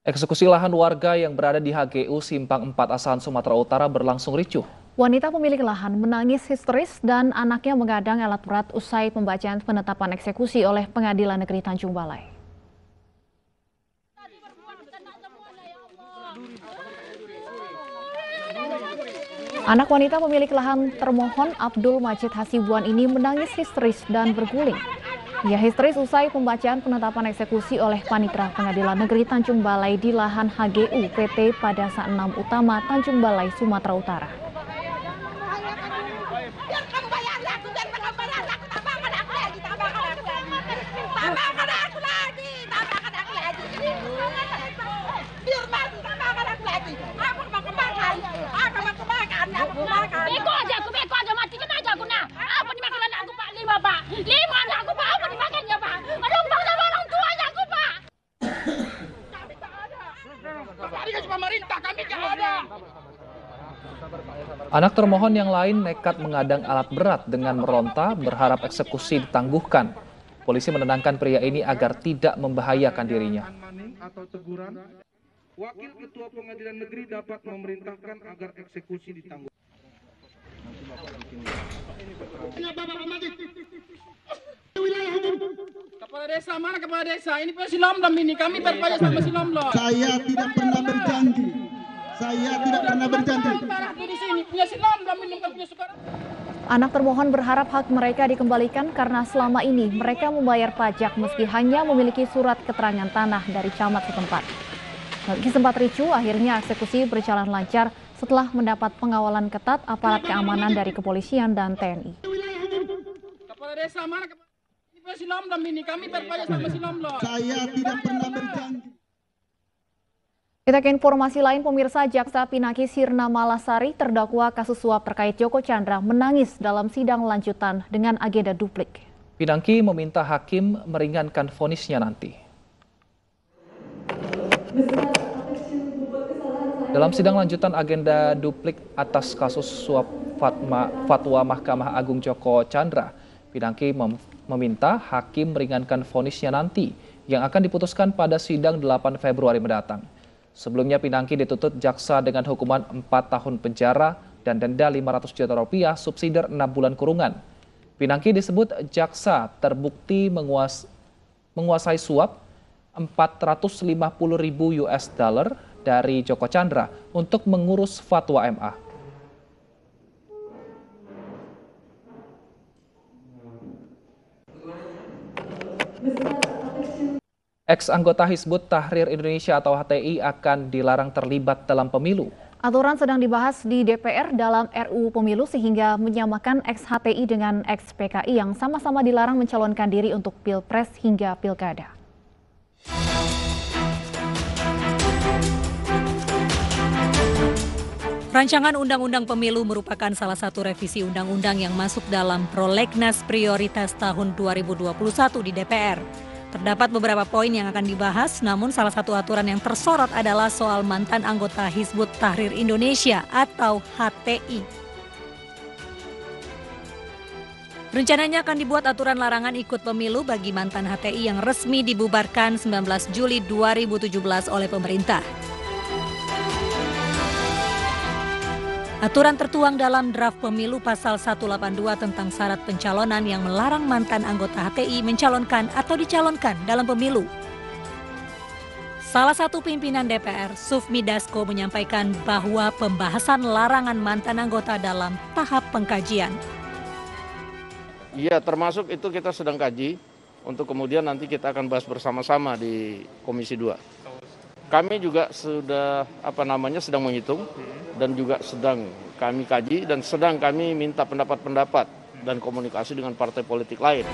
Eksekusi lahan warga yang berada di HGU Simpang 4 Asahan Sumatera Utara berlangsung ricuh. Wanita pemilik lahan menangis histeris dan anaknya mengadang alat berat usai pembacaan penetapan eksekusi oleh Pengadilan Negeri Tanjung Balai. Anak wanita pemilik lahan termohon Abdul Majid Hasibuan ini menangis histeris dan berguling. Ia histeris usai pembacaan penetapan eksekusi oleh Panitera Pengadilan Negeri Tanjung Balai di lahan HGU PT Padasa 6 Utama Tanjung Balai, Sumatera Utara. Beko aja matikan aja aku nah. Apa dimakan anakku Pak? 5 Pak. 5 anakku Pak, apa dimakannya Pak? Numpang sama orang tuanya aku Pak. Kami tak ada. Kami kan pemerintah, kami tak ada. Anak termohon yang lain nekat mengadang alat berat dengan meronta berharap eksekusi ditangguhkan. Polisi menenangkan pria ini agar tidak membahayakan dirinya. Wakil Ketua Pengadilan Negeri dapat memerintahkan agar eksekusi ditangguhkan. Kepala desa mana kepala desa? Ini Pak Silomdom ini, kami berpajak sama Silomdom. Saya tidak pernah berjanji. Saya tidak pernah berjanji. Di sini punya Silomdom ini bukan punya Soekarno. Anak termohon berharap hak mereka dikembalikan karena selama ini mereka membayar pajak meski hanya memiliki surat keterangan tanah dari camat setempat. Meski sempat ricuh, akhirnya eksekusi berjalan lancar setelah mendapat pengawalan ketat aparat keamanan dari kepolisian dan TNI. Kepala desa mana ini Pak Silomdom ini, kami berpajak sama Silomdom. Saya tidak pernah berjanji. Kita ke informasi lain, pemirsa. Jaksa Pinangki Sirna Malasari terdakwa kasus suap terkait Joko Chandra menangis dalam sidang lanjutan dengan agenda duplik. Pinangki meminta hakim meringankan vonisnya nanti. Dalam sidang lanjutan agenda duplik atas kasus suap fatwa Mahkamah Agung Joko Chandra, Pinangki meminta hakim meringankan vonisnya nanti yang akan diputuskan pada sidang 8 Februari mendatang. Sebelumnya Pinangki dituntut jaksa dengan hukuman 4 tahun penjara dan denda 500 juta rupiah subsidi 6 bulan kurungan. Pinangki disebut jaksa terbukti menguasai suap 450.000 US dollar dari Joko Chandra untuk mengurus fatwa MA. Ex-anggota Hizbut Tahrir Indonesia atau HTI akan dilarang terlibat dalam pemilu. Aturan sedang dibahas di DPR dalam RUU Pemilu sehingga menyamakan ex-HTI dengan ex-PKI yang sama-sama dilarang mencalonkan diri untuk Pilpres hingga Pilkada. Rancangan Undang-Undang Pemilu merupakan salah satu revisi undang-undang yang masuk dalam prolegnas prioritas tahun 2021 di DPR. Terdapat beberapa poin yang akan dibahas, namun salah satu aturan yang tersorot adalah soal mantan anggota Hizbut Tahrir Indonesia atau HTI. Rencananya akan dibuat aturan larangan ikut pemilu bagi mantan HTI yang resmi dibubarkan 19 Juli 2017 oleh pemerintah. Aturan tertuang dalam draft pemilu pasal 182 tentang syarat pencalonan yang melarang mantan anggota HTI mencalonkan atau dicalonkan dalam pemilu. Salah satu pimpinan DPR, Sufmi Dasko, menyampaikan bahwa pembahasan larangan mantan anggota dalam tahap pengkajian. Iya, termasuk itu kita sedang kaji untuk kemudian nanti kita akan bahas bersama-sama di Komisi 2. Kami juga sudah sedang menghitung dan juga sedang kami kaji dan sedang kami minta pendapat-pendapat dan komunikasi dengan partai politik lain.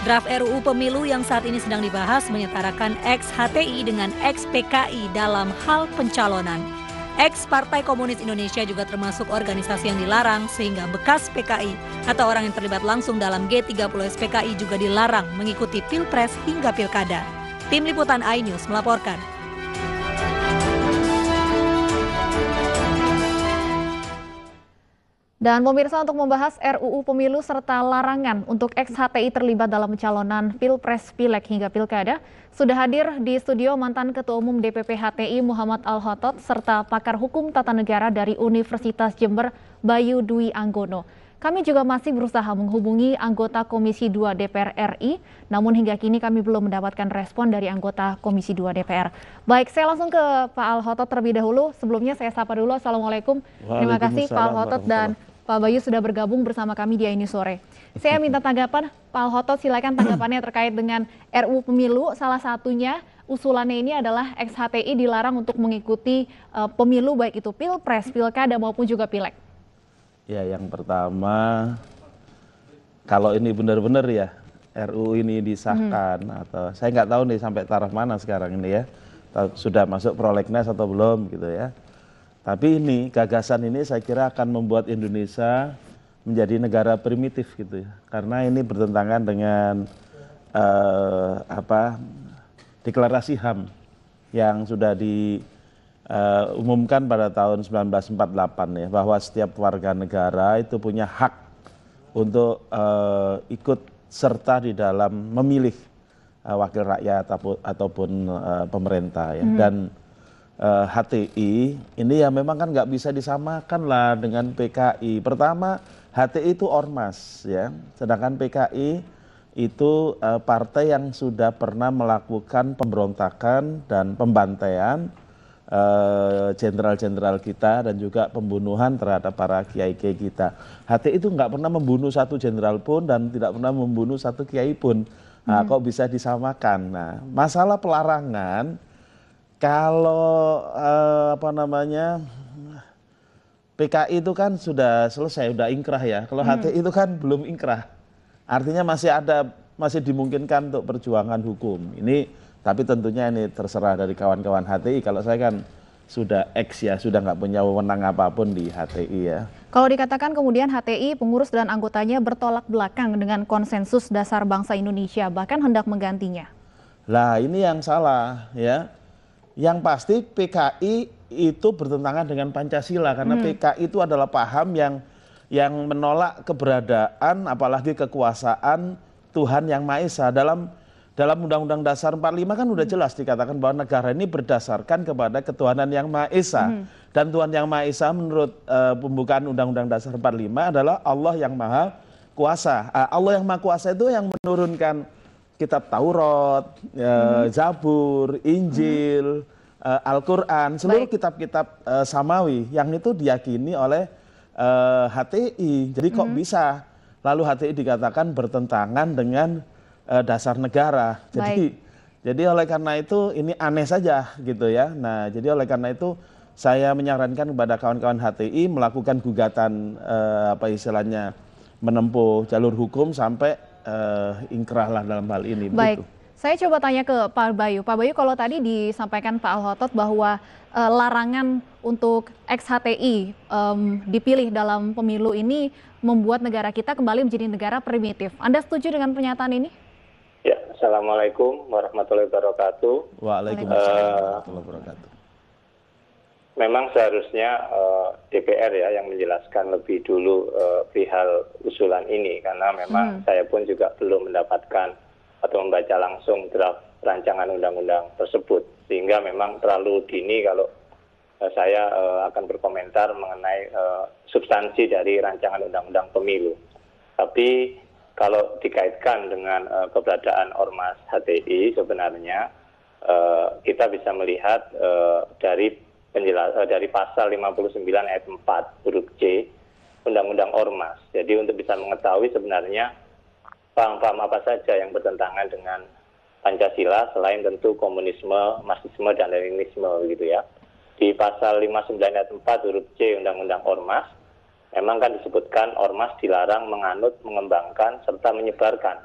Draft RUU Pemilu yang saat ini sedang dibahas menyetarakan ex-HTI dengan ex-PKI dalam hal pencalonan. Ex-Partai Komunis Indonesia juga termasuk organisasi yang dilarang sehingga bekas PKI atau orang yang terlibat langsung dalam G30 SPKI juga dilarang mengikuti Pilpres hingga Pilkada. Tim Liputan iNews melaporkan. Dan pemirsa, untuk membahas RUU Pemilu serta larangan untuk ex-HTI terlibat dalam pencalonan Pilpres, Pileg hingga Pilkada, sudah hadir di studio mantan Ketua Umum DPP HTI Muhammad Al-Khotot serta pakar hukum tata negara dari Universitas Jember Bayu Dwi Anggono. Kami juga masih berusaha menghubungi anggota Komisi 2 DPR RI, namun hingga kini kami belum mendapatkan respon dari anggota Komisi 2 DPR. Baik, saya langsung ke Pak Al-Khotot terlebih dahulu. Sebelumnya saya sapa dulu. Assalamualaikum. Terima kasih Pak Al-Khotot dan Pak Bayu sudah bergabung bersama kami di ini sore. Saya minta tanggapan Pak Al-Khotot, silakan tanggapannya terkait dengan RUU Pemilu. Salah satunya usulannya ini adalah ex-HTI dilarang untuk mengikuti pemilu baik itu Pilpres, Pilkada maupun juga Pileg. Ya, yang pertama, kalau ini benar-benar ya RUU ini disahkan atau saya nggak tahu nih sampai taraf mana sekarang ini ya, sudah masuk prolegnas atau belum gitu ya. Tapi ini gagasan ini saya kira akan membuat Indonesia menjadi negara primitif gitu ya, karena ini bertentangan dengan deklarasi HAM yang sudah diumumkan pada tahun 1948 ya, bahwa setiap warga negara itu punya hak untuk ikut serta di dalam memilih wakil rakyat ataupun pemerintah ya. Dan HTI ini ya memang kan nggak bisa disamakan lah dengan PKI. Pertama, HTI itu ormas ya, sedangkan PKI itu partai yang sudah pernah melakukan pemberontakan dan pembantaian jenderal-jenderal kita dan juga pembunuhan terhadap para kiai-kiai kita. HTI itu nggak pernah membunuh satu jenderal pun dan tidak pernah membunuh satu kiai pun. Nah, kok bisa disamakan? Nah, masalah pelarangan kalau PKI itu kan sudah selesai, sudah ingkrah ya. Kalau HTI itu kan belum ingkrah. Artinya masih dimungkinkan untuk perjuangan hukum. Ini tapi tentunya ini terserah dari kawan-kawan HTI. Kalau saya kan sudah ya, sudah nggak punya wewenang apapun di HTI ya. Kalau dikatakan kemudian HTI, pengurus dan anggotanya bertolak belakang dengan konsensus dasar bangsa Indonesia, bahkan hendak menggantinya. Lah ini yang salah ya. Yang pasti PKI itu bertentangan dengan Pancasila karena PKI itu adalah paham yang menolak keberadaan apalagi kekuasaan Tuhan Yang Maha Esa. Dalam Undang-Undang Dasar 45 kan udah jelas dikatakan bahwa negara ini berdasarkan kepada ketuhanan Yang Maha Esa. Dan Tuhan Yang Maha Esa menurut pembukaan Undang-Undang Dasar 45 adalah Allah yang Maha Kuasa. Allah yang Maha Kuasa itu yang menurunkan kitab Taurat, Zabur, Injil, Al-Quran, seluruh kitab-kitab samawi yang itu diyakini oleh HTI. Jadi kok bisa lalu HTI dikatakan bertentangan dengan dasar negara. Jadi oleh karena itu ini aneh saja gitu ya. Nah, jadi oleh karena itu saya menyarankan kepada kawan-kawan HTI melakukan gugatan istilahnya menempuh jalur hukum sampai ingkrah lah dalam hal ini. Baik, begitu. Saya coba tanya ke Pak Bayu. Pak Bayu, kalau tadi disampaikan Pak Al-Khotot bahwa larangan untuk ex-HTI dipilih dalam pemilu ini membuat negara kita kembali menjadi negara primitif. Anda setuju dengan pernyataan ini? Ya, Assalamualaikum warahmatullahi wabarakatuh. Waalaikumsalam warahmatullahi wabarakatuh. Memang seharusnya DPR ya yang menjelaskan lebih dulu perihal usulan ini karena memang saya pun juga belum mendapatkan atau membaca langsung draft rancangan undang-undang tersebut sehingga memang terlalu dini kalau saya akan berkomentar mengenai substansi dari rancangan undang-undang pemilu. Tapi kalau dikaitkan dengan keberadaan ormas HTI sebenarnya kita bisa melihat dari pasal 59 ayat 4 huruf C Undang-Undang Ormas. Jadi untuk bisa mengetahui sebenarnya paham-paham apa saja yang bertentangan dengan Pancasila selain tentu komunisme, marxisme dan leninisme gitu ya. Di pasal 59 ayat 4 huruf C Undang-Undang Ormas memang kan disebutkan ormas dilarang menganut, mengembangkan serta menyebarkan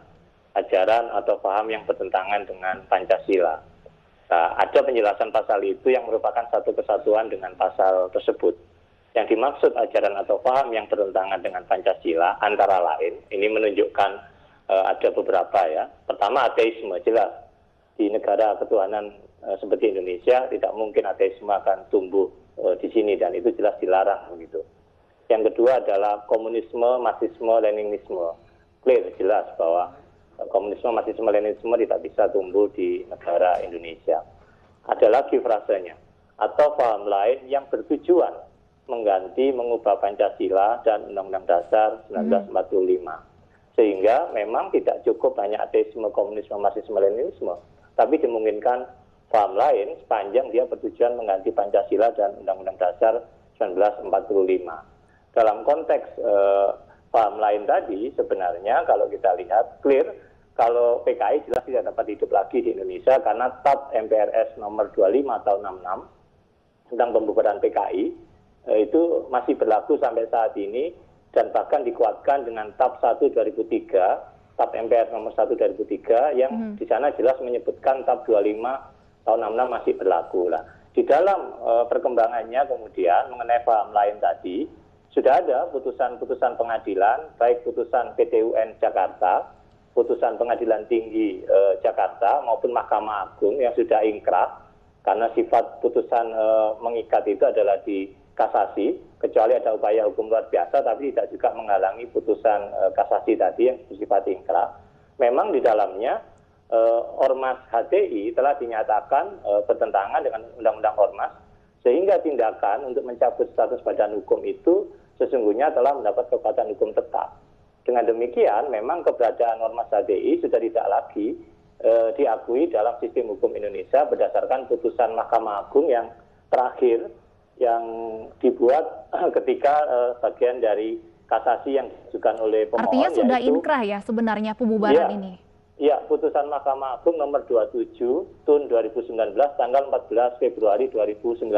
ajaran atau paham yang bertentangan dengan Pancasila. Nah, ada penjelasan pasal itu yang merupakan satu kesatuan dengan pasal tersebut. Yang dimaksud ajaran atau paham yang bertentangan dengan Pancasila antara lain, ini menunjukkan ada beberapa ya. Pertama ateisme, jelas. Di negara ketuhanan seperti Indonesia tidak mungkin ateisme akan tumbuh di sini dan itu jelas dilarang begitu. Yang kedua adalah komunisme, marxisme, leninisme. Clear, jelas bahwa komunisme, marxisme, leninisme tidak bisa tumbuh di negara Indonesia. Ada lagi frasenya, atau paham lain yang bertujuan mengganti, mengubah Pancasila dan Undang-Undang Dasar 1945. Sehingga memang tidak cukup hanya ateisme, komunisme, marxisme, leninisme, tapi dimungkinkan paham lain sepanjang dia bertujuan mengganti Pancasila dan Undang-Undang Dasar 1945. Dalam konteks paham lain tadi, sebenarnya kalau kita lihat clear, kalau PKI jelas tidak dapat hidup lagi di Indonesia karena TAP MPRS nomor 25 tahun 66 tentang pembubaran PKI itu masih berlaku sampai saat ini, dan bahkan dikuatkan dengan TAP 1 2003, TAP MPR nomor 1 2003 yang di sana jelas menyebutkan TAP 25 tahun 66 masih berlaku. Nah, di dalam perkembangannya kemudian mengenai paham lain tadi, sudah ada putusan-putusan pengadilan, baik putusan PT UN Jakarta, putusan Pengadilan Tinggi Jakarta maupun Mahkamah Agung yang sudah ingkrah, karena sifat putusan mengikat itu adalah di kasasi, kecuali ada upaya hukum luar biasa, tapi tidak juga menghalangi putusan kasasi tadi yang bersifat ingkrah. Memang di dalamnya Ormas HTI telah dinyatakan bertentangan dengan Undang-Undang Ormas, sehingga tindakan untuk mencabut status badan hukum itu sesungguhnya telah mendapat kekuatan hukum tetap. Dengan demikian, memang keberadaan Ormas HTI sudah tidak lagi diakui dalam sistem hukum Indonesia berdasarkan putusan Mahkamah Agung yang terakhir yang dibuat ketika bagian dari kasasi yang diajukan oleh pemohon. Artinya sudah inkrah ya sebenarnya pembubaran ini? Ya, putusan Mahkamah Agung nomor 27 tahun 2019 tanggal 14 Februari 2019.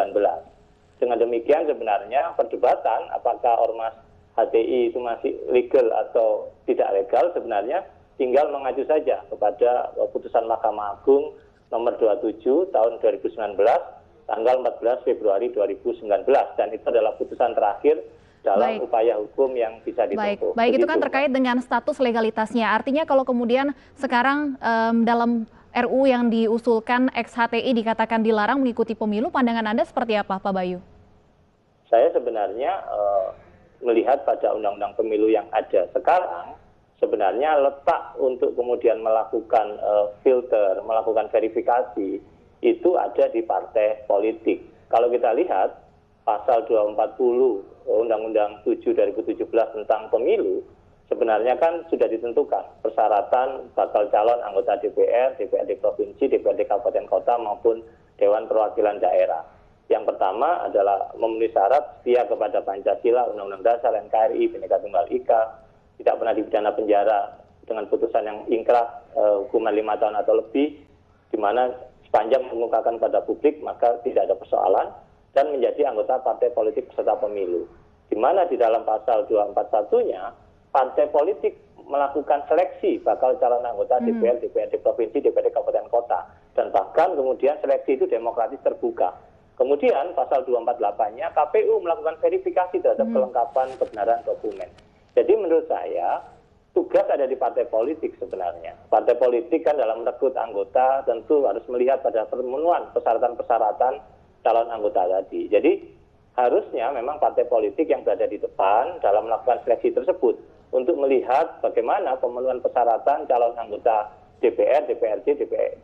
Dengan demikian sebenarnya perdebatan apakah Ormas HTI itu masih legal atau tidak legal sebenarnya tinggal mengacu saja kepada putusan Mahkamah Agung nomor 27 tahun 2019 tanggal 14 Februari 2019, dan itu adalah putusan terakhir dalam upaya hukum yang bisa ditempuh. Baik, itu kan terkait dengan status legalitasnya. Artinya kalau kemudian sekarang dalam RU yang diusulkan ex-HTI dikatakan dilarang mengikuti pemilu, pandangan Anda seperti apa, Pak Bayu? Saya sebenarnya melihat pada undang-undang pemilu yang ada sekarang, sebenarnya letak untuk kemudian melakukan filter, melakukan verifikasi, itu ada di partai politik. Kalau kita lihat pasal 240 Undang-Undang 7 2017 tentang pemilu, sebenarnya kan sudah ditentukan persyaratan bakal calon anggota DPR, DPRD Provinsi, DPRD Kabupaten Kota maupun Dewan Perwakilan Daerah. Yang pertama adalah memenuhi syarat setia kepada Pancasila, Undang-Undang Dasar, NKRI, Bhinneka Tunggal Ika, tidak pernah dipidana penjara dengan putusan yang ingkrah hukuman 5 tahun atau lebih, di mana sepanjang mengungkapkan pada publik maka tidak ada persoalan, dan menjadi anggota partai politik peserta pemilu. Di mana di dalam pasal 241-nya, partai politik melakukan seleksi bakal calon anggota DPR, DPRD Provinsi, DPRD Kabupaten Kota. Dan bahkan kemudian seleksi itu demokratis terbuka. Kemudian pasal 248-nya, KPU melakukan verifikasi terhadap kelengkapan kebenaran dokumen. Jadi menurut saya, tugas ada di partai politik sebenarnya. Partai politik kan dalam merekrut anggota tentu harus melihat pada pemenuhan persyaratan-persyaratan calon anggota tadi. Jadi harusnya memang partai politik yang berada di depan dalam melakukan seleksi tersebut untuk melihat bagaimana pemenuhan persyaratan calon anggota DPR, DPRD,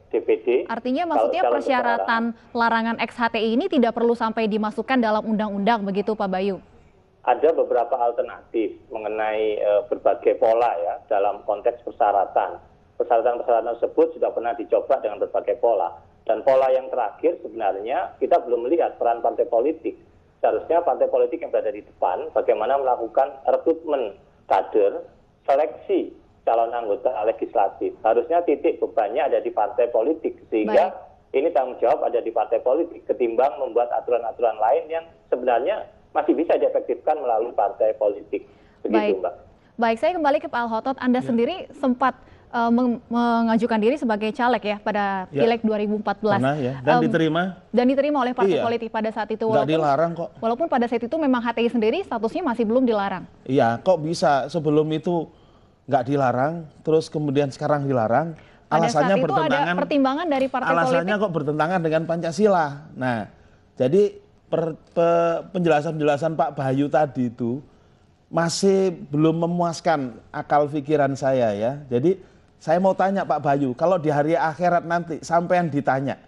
DPD. Artinya maksudnya persyaratan larangan ex-HTI ini tidak perlu sampai dimasukkan dalam undang-undang begitu, Pak Bayu? Ada beberapa alternatif mengenai berbagai pola ya dalam konteks persyaratan. Persyaratan-persyaratan tersebut sudah pernah dicoba dengan berbagai pola. Dan pola yang terakhir sebenarnya kita belum melihat peran partai politik. Seharusnya partai politik yang berada di depan bagaimana melakukan rekrutmen kader, seleksi calon anggota legislatif. Harusnya titik bebannya ada di partai politik, sehingga ini tanggung jawab ada di partai politik ketimbang membuat aturan-aturan lain yang sebenarnya masih bisa diefektifkan melalui partai politik. Begitu, Mbak. Baik, saya kembali ke Pak Al-Khotot. Anda sendiri sempat mengajukan diri sebagai caleg ya pada Pileg 2014. Pernah ya, dan diterima. Dan diterima oleh partai politik pada saat itu. Nggak dilarang kok. Walaupun pada saat itu memang HTI sendiri statusnya masih belum dilarang. Iya, kok bisa sebelum itu nggak dilarang, terus kemudian sekarang dilarang. Alasannya bertentangan. Ada pertimbangan dari partai alasannya politik. Kok bertentangan dengan Pancasila. Nah, jadi penjelasan-penjelasan Pak Bayu tadi itu masih belum memuaskan akal pikiran saya ya. Jadi saya mau tanya Pak Bayu, kalau di hari akhirat nanti sampean ditanya,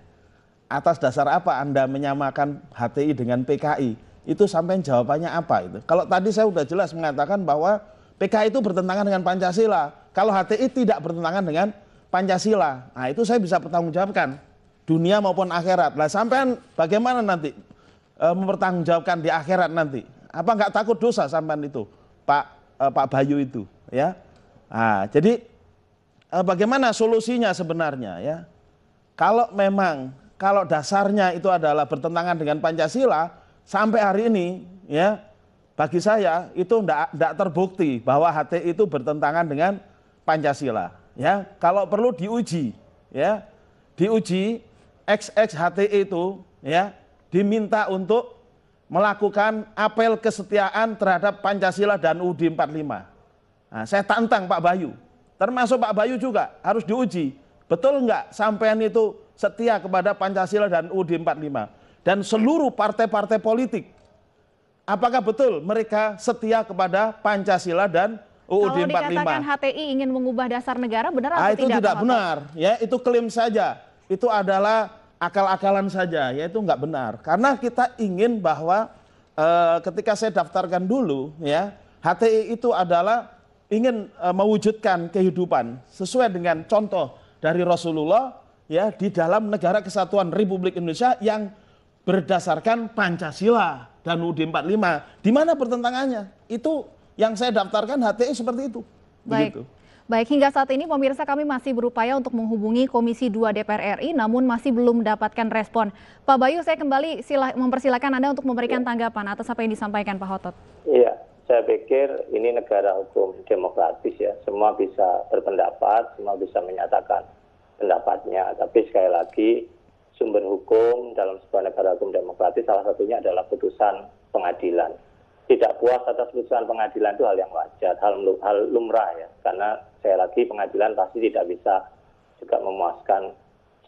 atas dasar apa Anda menyamakan HTI dengan PKI? Itu sampean jawabannya apa itu? Kalau tadi saya sudah jelas mengatakan bahwa PKI itu bertentangan dengan Pancasila. Kalau HTI tidak bertentangan dengan Pancasila. Nah itu saya bisa pertanggungjawabkan, dunia maupun akhirat. Nah sampean bagaimana nanti mempertanggungjawabkan di akhirat nanti? Apa nggak takut dosa sampean itu, Pak Bayu itu, ya? Nah, jadi bagaimana solusinya sebenarnya, ya? Kalau dasarnya itu adalah bertentangan dengan Pancasila, sampai hari ini, ya, bagi saya itu tidak terbukti bahwa HTI itu bertentangan dengan Pancasila, ya. Kalau perlu diuji, ya, diuji XX HTI itu, ya, diminta untuk melakukan apel kesetiaan terhadap Pancasila dan UUD 45. Nah, saya tantang Pak Bayu, termasuk Pak Bayu juga harus diuji. Betul enggak sampean itu setia kepada Pancasila dan UUD 45? Dan seluruh partai-partai politik, apakah betul mereka setia kepada Pancasila dan UUD 45? Kalau dikatakan HTI ingin mengubah dasar negara, benar atau itu tidak benar. Ya, itu klaim saja. Itu adalah akal-akalan saja, ya itu nggak benar. Karena kita ingin bahwa ketika saya daftarkan dulu, ya HTI itu adalah ingin mewujudkan kehidupan sesuai dengan contoh dari Rasulullah, ya di dalam negara kesatuan Republik Indonesia yang berdasarkan Pancasila dan UUD 45. Di mana pertentangannya? Itu yang saya daftarkan HTI seperti itu. Baik. Begitu. Baik, hingga saat ini pemirsa kami masih berupaya untuk menghubungi Komisi 2 DPR RI, namun masih belum mendapatkan respon. Pak Bayu, saya kembali mempersilakan Anda untuk memberikan tanggapan atas apa yang disampaikan Pak Hotot. Iya, saya pikir ini negara hukum demokratis ya, semua bisa berpendapat, semua bisa menyatakan pendapatnya. Tapi sekali lagi, sumber hukum dalam sebuah negara hukum demokratis salah satunya adalah putusan pengadilan. Tidak puas atas putusan pengadilan itu hal yang wajar, hal lumrah ya. Karena saya lagi pengadilan pasti tidak bisa juga memuaskan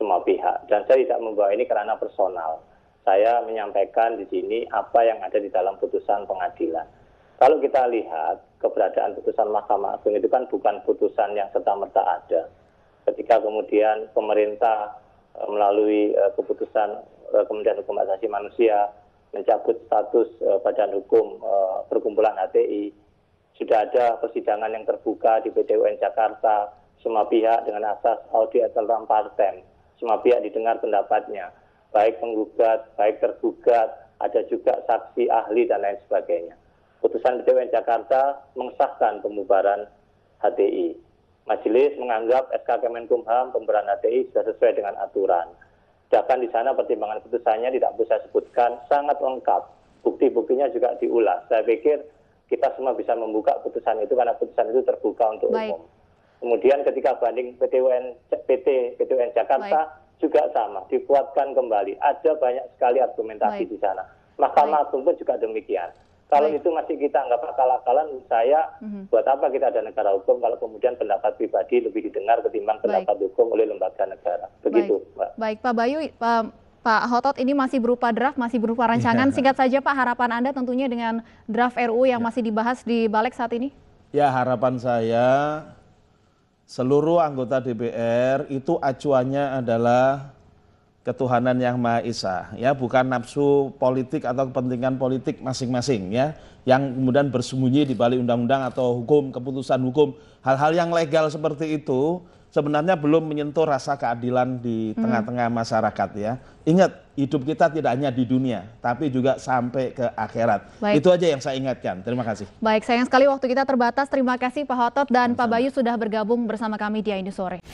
semua pihak. Dan saya tidak membawa ini karena personal. Saya menyampaikan di sini apa yang ada di dalam putusan pengadilan. Kalau kita lihat keberadaan putusan Mahkamah Agung itu kan bukan putusan yang serta-merta ada. Ketika kemudian pemerintah melalui keputusan Kementerian Hukum Asasi Manusia mencabut status badan hukum perkumpulan HTI, sudah ada persidangan yang terbuka di PT UN Jakarta, semua pihak dengan asas audi et altera partem, semua pihak didengar pendapatnya, baik penggugat, baik tergugat, ada juga saksi, ahli, dan lain sebagainya. Putusan PT UN Jakarta mengesahkan pembubaran HTI. Majelis menganggap SK Kemenkumham pembubaran HTI sudah sesuai dengan aturan. Bahkan di sana pertimbangan putusannya tidak bisa sebutkan, sangat lengkap. Bukti-buktinya juga diulas. Saya pikir kita semua bisa membuka putusan itu karena putusan itu terbuka untuk umum. Kemudian ketika banding PT UN Jakarta juga sama, dikuatkan kembali. Ada banyak sekali argumentasi di sana. Mahkamah Agung pun juga demikian. Kalau itu masih kita anggap akal-akalan, menurut saya buat apa kita ada negara hukum kalau kemudian pendapat pribadi lebih didengar ketimbang pendapat hukum oleh lembaga negara. Begitu, Mbak. Baik, Pak Bayu, Pak Hotot ini masih berupa draft, masih berupa rancangan. Singkat saja Pak, harapan Anda tentunya dengan draft RUU yang masih dibahas di Balik saat ini? Ya, harapan saya seluruh anggota DPR itu acuannya adalah ketuhanan yang Maha Esa, ya, bukan nafsu politik atau kepentingan politik masing-masing, ya, yang kemudian bersembunyi di balik undang-undang atau hukum, keputusan hukum. Hal-hal yang legal seperti itu sebenarnya belum menyentuh rasa keadilan di tengah-tengah masyarakat, ya. Ingat, hidup kita tidak hanya di dunia, tapi juga sampai ke akhirat. Itu aja yang saya ingatkan. Terima kasih. Baik, sayang sekali waktu kita terbatas. Terima kasih Pak Hotot dan Pak Bayu sudah bergabung bersama kami di Indosore.